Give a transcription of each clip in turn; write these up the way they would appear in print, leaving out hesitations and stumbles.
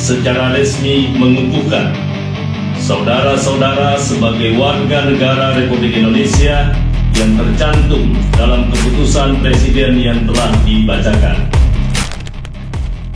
secara resmi mengukuhkan saudara-saudara sebagai warga negara Republik Indonesia yang tercantum dalam keputusan Presiden yang telah dibacakan.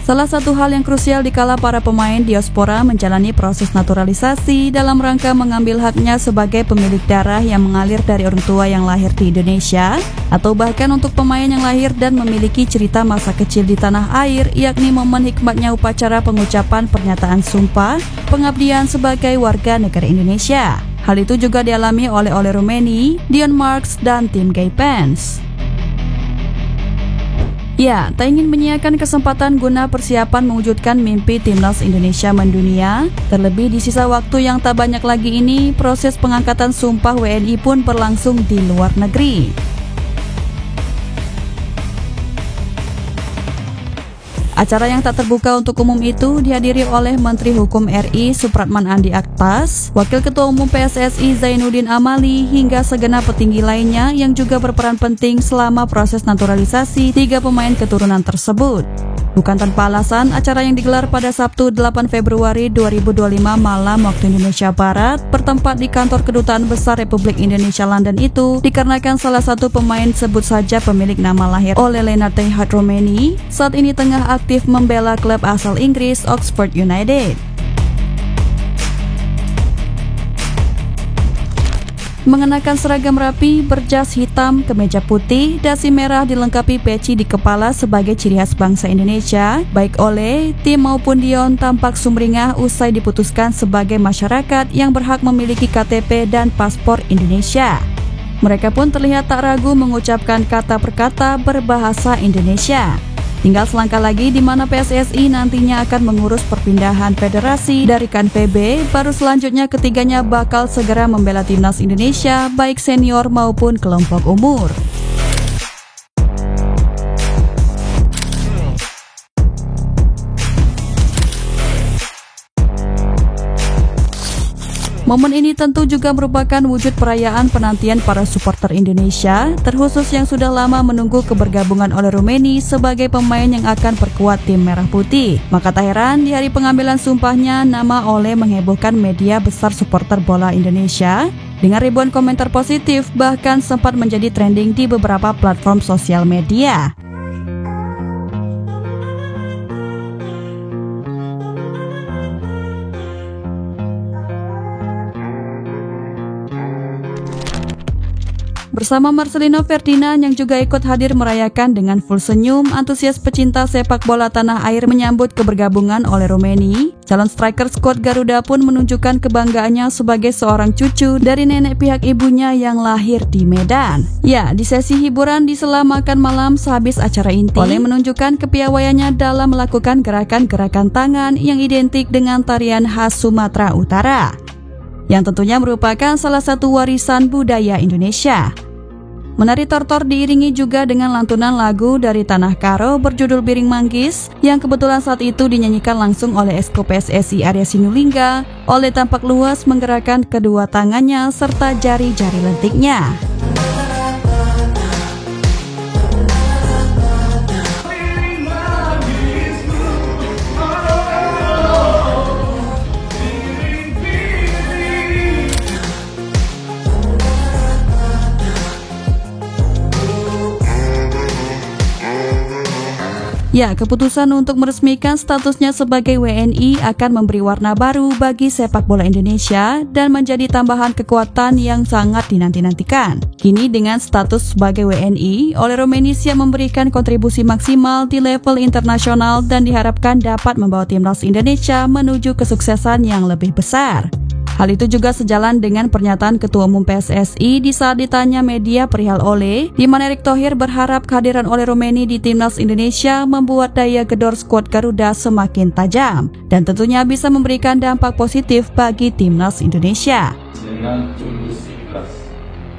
Salah satu hal yang krusial dikala para pemain diaspora menjalani proses naturalisasi dalam rangka mengambil haknya sebagai pemilik darah yang mengalir dari orang tua yang lahir di Indonesia, atau bahkan untuk pemain yang lahir dan memiliki cerita masa kecil di tanah air, yakni momen hikmatnya upacara pengucapan pernyataan sumpah pengabdian sebagai warga negara Indonesia. Hal itu juga dialami oleh Ole Roumanie, Dion Marks, dan tim Guy Pence. Ya, tak ingin menyiapkan kesempatan guna persiapan mewujudkan mimpi timnas Indonesia mendunia. Terlebih di sisa waktu yang tak banyak lagi ini, proses pengangkatan sumpah WNI pun berlangsung di luar negeri. Acara yang tak terbuka untuk umum itu dihadiri oleh Menteri Hukum RI Supratman Andi Aktas, Wakil Ketua Umum PSSI Zainuddin Amali, hingga segenap petinggi lainnya yang juga berperan penting selama proses naturalisasi 3 pemain keturunan tersebut. Bukan tanpa alasan, acara yang digelar pada Sabtu 8 Februari 2025 malam waktu Indonesia Barat bertempat di kantor Kedutaan Besar Republik Indonesia London itu dikarenakan salah satu pemain, sebut saja pemilik nama lahir Ole Lennart Teijhart Roumanie, saat ini tengah aktif membela klub asal Inggris Oxford United. Mengenakan seragam rapi, berjas hitam, kemeja putih, dasi merah dilengkapi peci di kepala sebagai ciri khas bangsa Indonesia, baik Ole, tim maupun Dion tampak sumringah usai diputuskan sebagai masyarakat yang berhak memiliki KTP dan paspor Indonesia. Mereka pun terlihat tak ragu mengucapkan kata per kata berbahasa Indonesia. Tinggal selangkah lagi di mana PSSI nantinya akan mengurus perpindahan federasi dari KAN PB, baru selanjutnya ketiganya bakal segera membela timnas Indonesia baik senior maupun kelompok umur. Momen ini tentu juga merupakan wujud perayaan penantian para supporter Indonesia, terkhusus yang sudah lama menunggu kebergabungan Ole Roumanie sebagai pemain yang akan perkuat tim Merah Putih. Maka tak heran di hari pengambilan sumpahnya, nama Ole menghebohkan media besar supporter bola Indonesia dengan ribuan komentar positif, bahkan sempat menjadi trending di beberapa platform sosial media. Bersama Marcelino Ferdinand yang juga ikut hadir merayakan dengan full senyum, antusias pecinta sepak bola tanah air menyambut kebergabungan Ole Roumanie. Calon striker skuad Garuda pun menunjukkan kebanggaannya sebagai seorang cucu dari nenek pihak ibunya yang lahir di Medan. Ya, di sesi hiburan di sela makan malam sehabis acara inti, Ole menunjukkan kepiawaiannya dalam melakukan gerakan-gerakan tangan yang identik dengan tarian khas Sumatera Utara, yang tentunya merupakan salah satu warisan budaya Indonesia. Menari tortor diiringi juga dengan lantunan lagu dari Tanah Karo berjudul Biring Manggis, yang kebetulan saat itu dinyanyikan langsung oleh Esko PSSI Arya Sinulinga. Ole tampak luas menggerakkan kedua tangannya serta jari-jari lentiknya. Ya, keputusan untuk meresmikan statusnya sebagai WNI akan memberi warna baru bagi sepak bola Indonesia dan menjadi tambahan kekuatan yang sangat dinanti-nantikan. Kini dengan status sebagai WNI, Ole Roumanie siap memberikan kontribusi maksimal di level internasional dan diharapkan dapat membawa timnas Indonesia menuju kesuksesan yang lebih besar. Hal itu juga sejalan dengan pernyataan Ketua Umum PSSI di saat ditanya media perihal Ole, di mana Erick Thohir berharap kehadiran Ole Roumanie di timnas Indonesia membuat daya gedor skuad Garuda semakin tajam dan tentunya bisa memberikan dampak positif bagi timnas Indonesia. Dengan tulus ikhlas,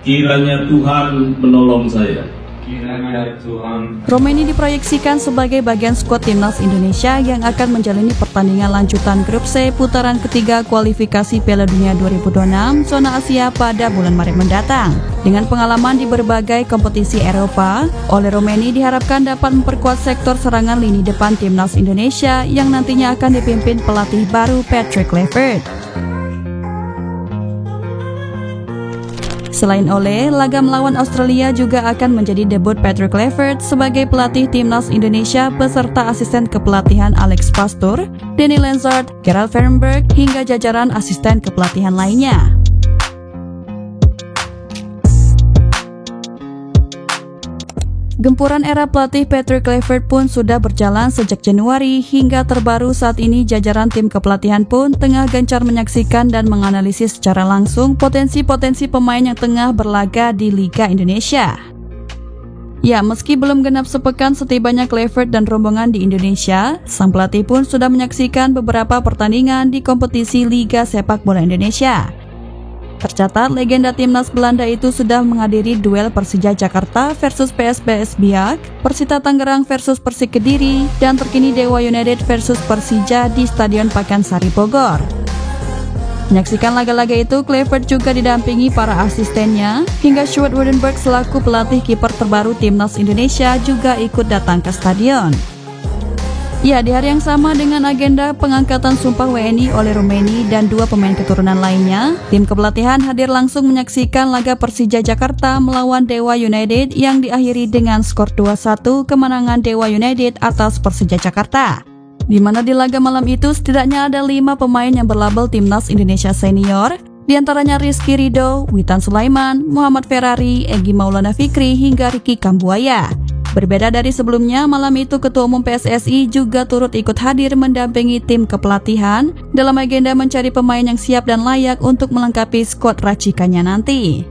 kiranya Tuhan menolong saya kiranya Tuhan. Romeni diproyeksikan sebagai bagian skuad timnas Indonesia yang akan menjalani pertandingan lanjutan grup C putaran ketiga kualifikasi Piala Dunia 2026 zona Asia pada bulan Maret mendatang. Dengan pengalaman di berbagai kompetisi Eropa, Ole Romeni diharapkan dapat memperkuat sektor serangan lini depan timnas Indonesia yang nantinya akan dipimpin pelatih baru Patrick Kluivert. Selain Ole, laga melawan Australia juga akan menjadi debut Patrick Kluivert sebagai pelatih timnas Indonesia beserta asisten kepelatihan Alex Pastoor, Danny Lenzard, Gerald Verenberg, hingga jajaran asisten kepelatihan lainnya. Gempuran era pelatih Patrick Kluivert pun sudah berjalan sejak Januari hingga terbaru saat ini jajaran tim kepelatihan pun tengah gencar menyaksikan dan menganalisis secara langsung potensi-potensi pemain yang tengah berlaga di Liga Indonesia. Ya, meski belum genap sepekan setibanya Kluivert dan rombongan di Indonesia, sang pelatih pun sudah menyaksikan beberapa pertandingan di kompetisi Liga Sepak Bola Indonesia. Tercatat, legenda timnas Belanda itu sudah menghadiri duel Persija Jakarta versus PSBS Biak, Persita Tangerang versus Persik Kediri, dan terkini Dewa United versus Persija di Stadion Pakansari Bogor. Menyaksikan laga-laga itu, Kluivert juga didampingi para asistennya, hingga Sjoerd Woerdenberg selaku pelatih kiper terbaru timnas Indonesia juga ikut datang ke stadion. Ya, di hari yang sama dengan agenda pengangkatan sumpah WNI oleh Romeni dan dua pemain keturunan lainnya, tim kepelatihan hadir langsung menyaksikan laga Persija Jakarta melawan Dewa United yang diakhiri dengan skor 2-1 kemenangan Dewa United atas Persija Jakarta. Di mana di laga malam itu setidaknya ada 5 pemain yang berlabel Timnas Indonesia Senior, diantaranya Rizky Ridho, Witan Sulaiman, Muhammad Ferrari, Egy Maulana Fikri, hingga Ricky Kambuaya. Berbeda dari sebelumnya, malam itu Ketua Umum PSSI juga turut ikut hadir mendampingi tim kepelatihan dalam agenda mencari pemain yang siap dan layak untuk melengkapi skuad racikannya nanti.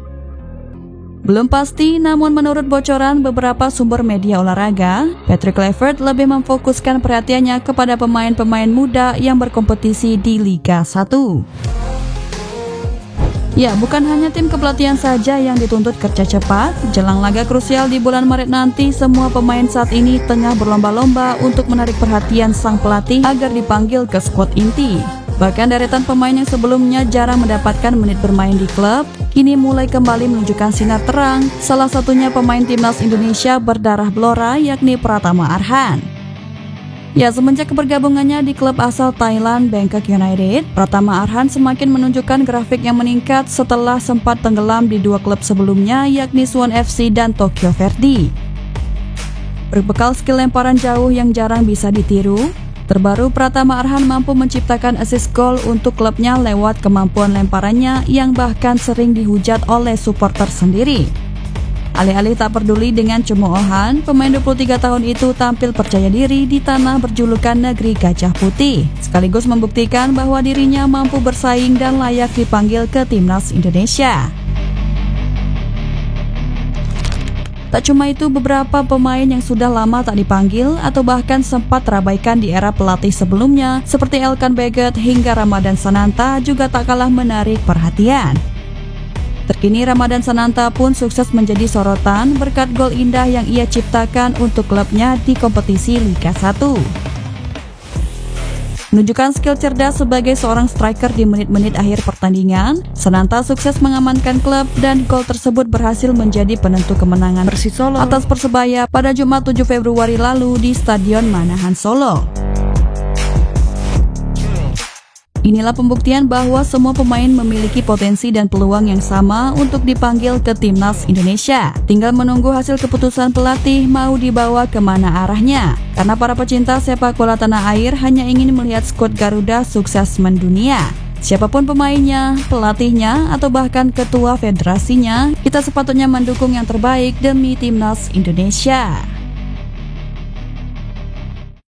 Belum pasti, namun menurut bocoran beberapa sumber media olahraga, Patrick Kluivert lebih memfokuskan perhatiannya kepada pemain-pemain muda yang berkompetisi di Liga 1. Ya, bukan hanya tim kepelatihan saja yang dituntut kerja cepat. Jelang laga krusial di bulan Maret nanti, semua pemain saat ini tengah berlomba-lomba untuk menarik perhatian sang pelatih agar dipanggil ke skuad inti. Bahkan deretan pemain yang sebelumnya jarang mendapatkan menit bermain di klub, kini mulai kembali menunjukkan sinar terang. Salah satunya pemain timnas Indonesia berdarah Blora, yakni Pratama Arhan. Ya, semenjak kebergabungannya di klub asal Thailand Bangkok United, Pratama Arhan semakin menunjukkan grafik yang meningkat setelah sempat tenggelam di dua klub sebelumnya, yakni Suwon FC dan Tokyo Verdy. Berbekal skill lemparan jauh yang jarang bisa ditiru, terbaru Pratama Arhan mampu menciptakan assist gol untuk klubnya lewat kemampuan lemparannya yang bahkan sering dihujat oleh supporter sendiri. Alih-alih tak peduli dengan cemoohan, pemain 23 tahun itu tampil percaya diri di tanah berjulukan Negeri Gajah Putih, sekaligus membuktikan bahwa dirinya mampu bersaing dan layak dipanggil ke timnas Indonesia. Tak cuma itu, beberapa pemain yang sudah lama tak dipanggil atau bahkan sempat terabaikan di era pelatih sebelumnya, seperti Elkan Baggett hingga Ramadan Sananta juga tak kalah menarik perhatian. Terkini Ramadan Sananta pun sukses menjadi sorotan berkat gol indah yang ia ciptakan untuk klubnya di kompetisi Liga 1. Menunjukkan skill cerdas sebagai seorang striker di menit-menit akhir pertandingan, Sananta sukses mengamankan klub dan gol tersebut berhasil menjadi penentu kemenangan Persis Solo atas Persebaya pada Jumat 7 Februari lalu di Stadion Manahan Solo. Inilah pembuktian bahwa semua pemain memiliki potensi dan peluang yang sama untuk dipanggil ke timnas Indonesia. Tinggal menunggu hasil keputusan pelatih mau dibawa kemana arahnya. Karena para pecinta sepak bola tanah air hanya ingin melihat skuad Garuda sukses mendunia. Siapapun pemainnya, pelatihnya, atau bahkan ketua federasinya, kita sepatutnya mendukung yang terbaik demi timnas Indonesia.